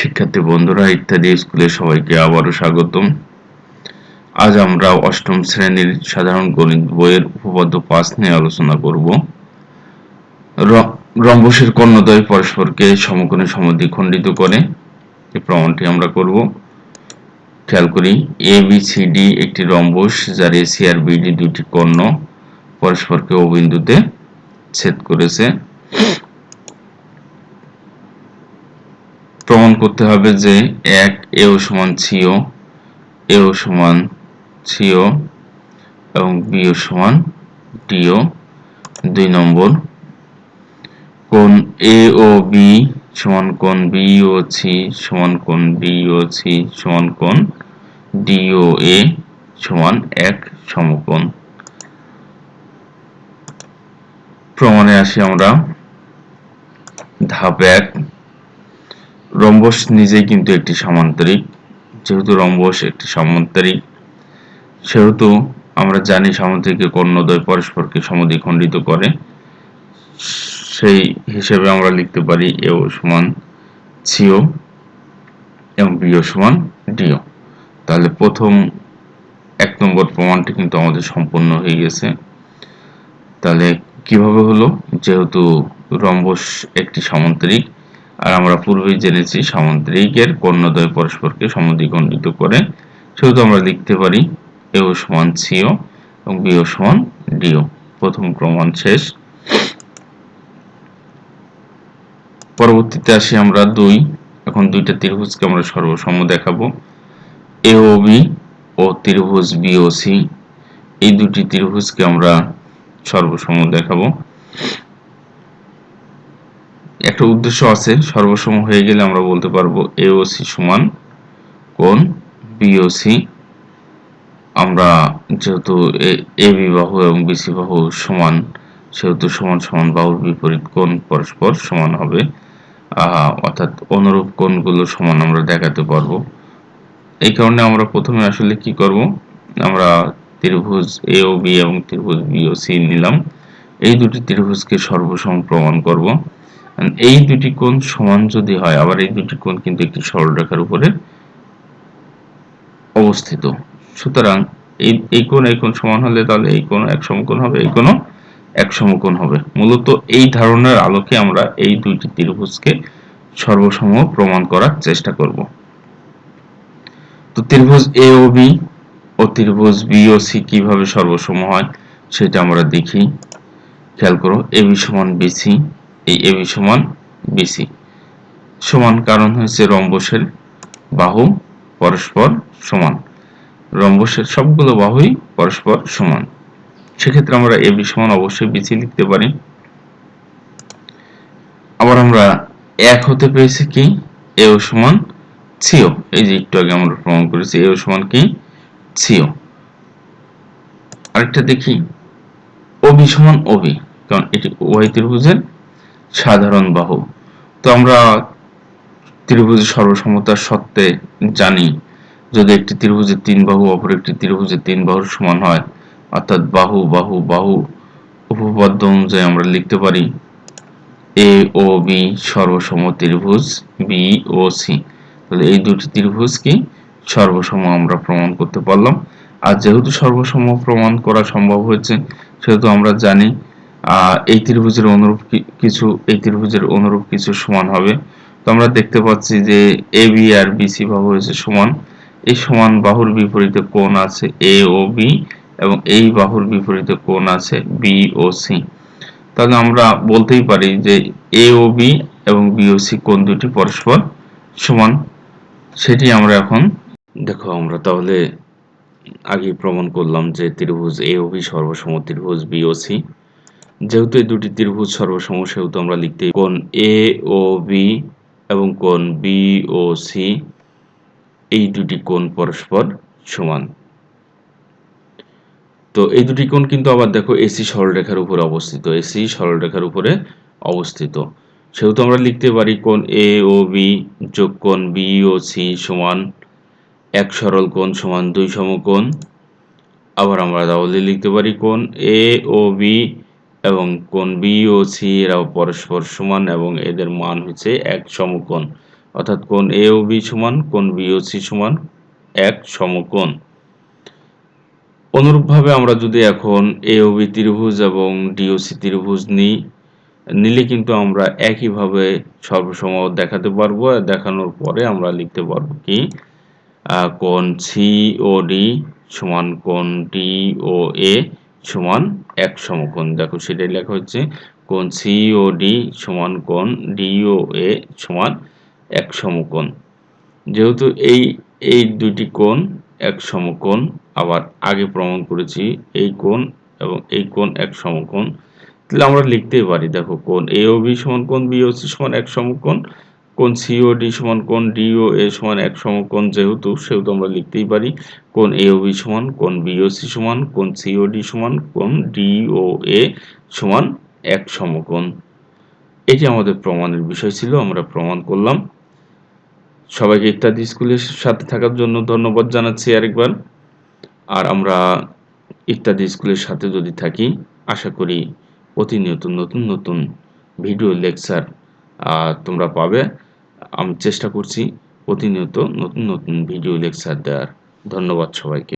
শিক্ষার্থী বন্ধুরা ইত্যাদি স্কুলে সবাইকে আবারও স্বাগতম। আজ আমরা অষ্টম শ্রেণীর সাধারণ গণিত বইয়ের উপপাদ্য 5 নিয়ে আলোচনা করব। রম্বসের কর্ণদ্বয় পরস্পরকে সমকোণে সমদ্বিখণ্ডিত করে এই প্রমাণটি আমরা করব। খেয়াল করি, ABCD একটি রম্বস যার AC আর BD দুটি কর্ণ পরস্পরকে O বিন্দুতে ছেদ করেছে। প্রমাণ করতে হবে যে 1 AO সমান CO, AO সমান CO এবং BO সমান DO। 2 নম্বর, কোণ AOB সমান কোণ BOC সমান কোণ DOC সমান কোণ DOA সমান এক সমকোণ। প্রমাণে আসি আমরা। ধাপ 1, রম্বস নিজেই কিন্তু একটি সামান্তরিক। যেহেতু রম্বস একটি সামান্তরিক সেহেতু আমরা জানি সামান্তরিকের কর্ণদ্বয় পরস্পরকে সমদ্বিখণ্ডিত করে। সেই হিসেবে আমরা লিখতে পারি AO সমান CO এবং BO সমান DO। তাহলে প্রথম 1 নম্বর প্রমাণটি কিন্তু আমাদের সম্পূর্ণ হয়ে গেছে। তাহলে কিভাবে হলো? যেহেতু রম্বস একটি সামান্তরিক আর আমরা পূর্বেই জেনেছি সামান্তরিকের কর্ণদ্বয় পরস্পরকে সমদ্বিখণ্ডিত করে, সেহেতু আমরা লিখতে পারি AO সমান CO এবং BO সমান DO। প্রথম প্রমাণ শেষ। পরবর্তীতে আসি আমরা 2। এখন দুইটা ত্রিভুজকে আমরা সর্বসম দেখাবো। AOB ও ত্রিভুজ BOC, এই দুটি ত্রিভুজকে আমরা সর্বসম দেখাবো। একটা উদ্দেশ্য আছে, সর্বসম হয়ে গেলে আমরা বলতে পারবো AOC সমান কোণ BOC। আমরা যেহেতু AB বাহু এবং BC বাহু সমান, সেহেতু সমান সমান বাহুর বিপরীত কোণ পরস্পর সমান হবে, অর্থাৎ অনুরূপ কোণগুলো সমান আমরা দেখাতে পারবো। এই কারণে আমরা প্রথমে আসলে কি করব, আমরা ত্রিভুজ AOB এবং ত্রিভুজ BOC নিলাম। এই দুটি ত্রিভুজকে সর্বসম প্রমাণ করব। এই দুটি কোণ সমান যদি হয়, আবার এই দুটি কোণ কিন্তু একটি সরলরেখার উপরে অবস্থিত, সুতরাং এই কোণ সমান হলে তাহলে এই কোণ এক সমকোণ হবে, এই কোণও এক সমকোণ হবে। মূলত এই ধারণার আলোকে আমরা এই দুইটি ত্রিভুজকে সর্বসম প্রমাণ করার চেষ্টা করব। তো ত্রিভুজ AOB ও ত্রিভুজ BOC কিভাবে সর্বসম হয় সেটা আমরা দেখি। খেয়াল করো, AB সমান BC, এই AB সমান BC সমান, কারণ হচ্ছে রম্বসের বাহু পরস্পর সমান। রম্বসের সবগুলো বাহুই পরস্পর সমান, সেক্ষেত্রে আমরা AB সমান অবশ্যই BC লিখতে পারি। আবার আমরা এক হতে পেয়েছি কি AO সমান CO, এই যে একটু আগে আমরা প্রমাণ করেছি AO সমান কি CO। আরেকটা দেখি OB সমান OB, কারণ এটি উভয় ত্রিভুজের সাধারণ বাহু। তো আমরা ত্রিভুজের সর্বসমতার সত্ত্বে জানি যদি একটি ত্রিভুজের 3 বাহু অপর একটি ত্রিভুজের 3 বাহুর সমান হয়, অর্থাৎ বাহু বাহু বাহু উপপাদ্য অনুযায়ী আমরা লিখতে পারি AOB সর্বসম ত্রিভুজ BOC। তাহলে এই দুটি ত্রিভুজ কি সর্বসম আমরা প্রমাণ করতে পারলাম। আর যেহেতু সর্বসম প্রমাণ করা সম্ভব হয়েছে, সেহেতু আমরা জানি এই ত্রিভুজের অনুরূপ কিছু সমান হবে। তো আমরা দেখতে পাচ্ছি যে AB আর BC বাহু হয়েছে সমান। এই সমান বাহুর বিপরীতে কোণ আছে AOB এবং এই বাহুর বিপরীতে কোণ আছে BOC। তাহলে আমরা বলতেই পারি যে AOB এবং BOC কোণ দুটি পরস্পর সমান। সেটি আমরা এখন দেখো, আমরা তাহলে আগে প্রমাণ করলাম যে ত্রিভুজ AOB সর্বসম ত্রিভুজ BOC। যেহেতু এই দুটি ত্রিভুজ সর্বসম, সেহেতু আমরা লিখতে কোণ AOB এবং কোণ BOC, এই দুটি কোণ পরস্পর সমান। তো এই দুটি কোণ কিন্তু আবার দেখো AC সরলরেখার উপরে অবস্থিত, AC সরলরেখার উপরে অবস্থিত, সেহেতু আমরা লিখতে পারি কোণ AOB যোগ কোণ BOC সমান এক সরল কোণ সমান 2 সমকোণ। আবার আমরা তাহলে লিখতে পারি কোণ AOB এবং কোণ BOC এরা পরস্পর সমান এবং এদের মান হচ্ছে এক সমকোণ। অর্থাৎ কোণ এ ও বি সমান কোণ বি ও সি সমান এক সমকোণ। অনুরূপভাবে আমরা যদি এখন এ ও বি ত্রিভুজ এবং ডি ও সি ত্রিভুজ নিলে কিন্তু আমরা একইভাবে সর্বসম দেখাতে পারবো। দেখানোর পরে আমরা লিখতে পারবো কি কোণ সি ও ডি সমান কোণ ডি ও এ সমান এক সমকোণ। দেখো সেটাই লেখা হচ্ছে কোণ সি ও ডি সমান কোণ ডি ও এ সমান এক সমকোণ। যেহেতু এই দুটি কোণ এক সমকোণ, আবার আগে প্রমাণ করেছি এই কোণ এবং এই কোণ এক সমকোণ, তাহলে আমরা লিখতেই পারি দেখো কোণ এ ও বি সমান কোণ বি ও সি সমান এক সমকোণ, কোণ সি ও ডি সমান কোণ ডি ও এ সমান এক সমকোণ। সেহেতু আমরা লিখতেই পারি কোণ এ ও বি সমান কোণ বি ও সি সমান কোণ সি ও ডি সমান কোণ ডি ও এ সমান এক সমকোণ। এটি আমাদের প্রমাণের বিষয় ছিল, আমরা প্রমাণ করলাম। সবাইকে ইত্যাদি স্কুলের সাথে থাকার জন্য ধন্যবাদ জানাচ্ছি আরেকবার। আর আমরা ইত্যাদি স্কুলের সাথে যদি থাকি, আশা করি প্রতিনিয়ত নতুন নতুন ভিডিও লেকচার তোমরা পাবে। আমি চেষ্টা করছি প্রতিনিয়ত নতুন নতুন ভিডিও লেকচার দেওয়ার। ধন্যবাদ সবাইকে।